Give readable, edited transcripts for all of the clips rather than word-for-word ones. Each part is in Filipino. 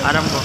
Aram ko.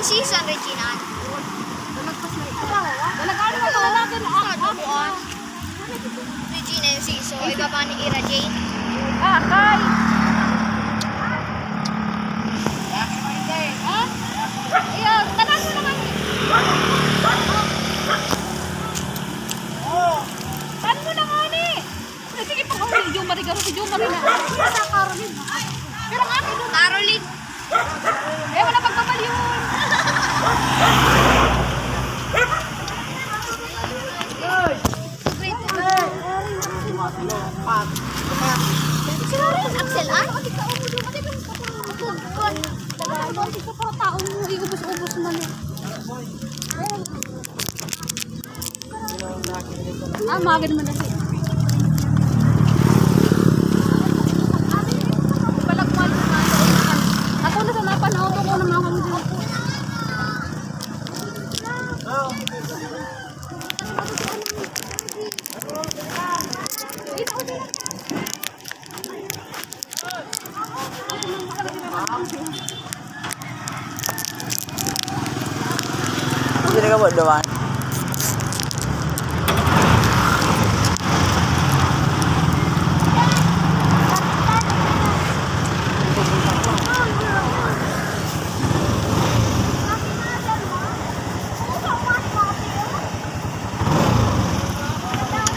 Season, Regina. Regina yung season. Ikaw pa ni Ira Jane. Kay. Ayan, tanan mo naman. Tanan mo na nga ni. Sige pa kung si Jumari garo si Jumari na. Sa Caroline. Pero nga ni Caroline. wala pagpapal yun. Axel, ah? Iubos-ubos man eh. Magin man na siya. Palagman naman. Ako na sa napanaw ko na mga kami dito. Hindi ka ba doon?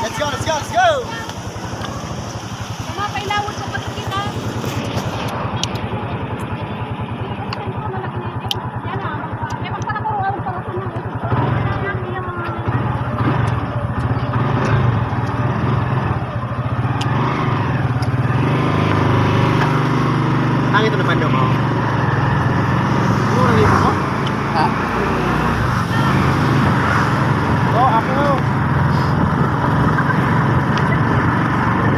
Let's go! Mapailawan sa patikita. Ito naman daw mo. Ano rin mo? Ha? Ako.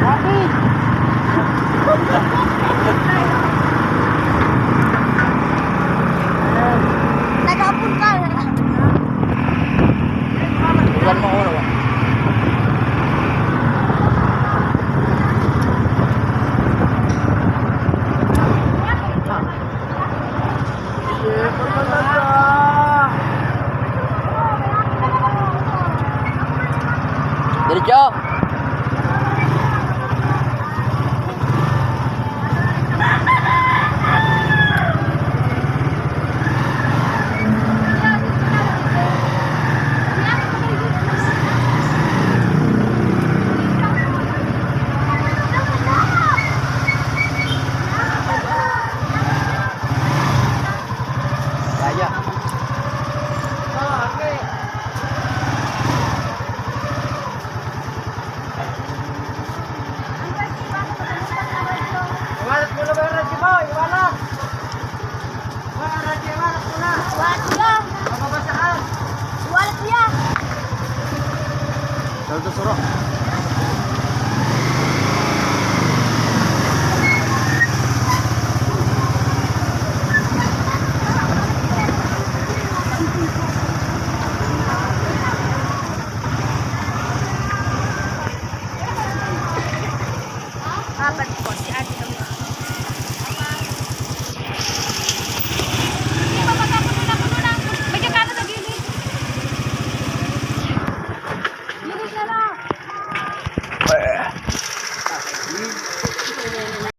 Happy. Nag-apon ka. Iwan mo ulo ba? Diretso! Ano to suro?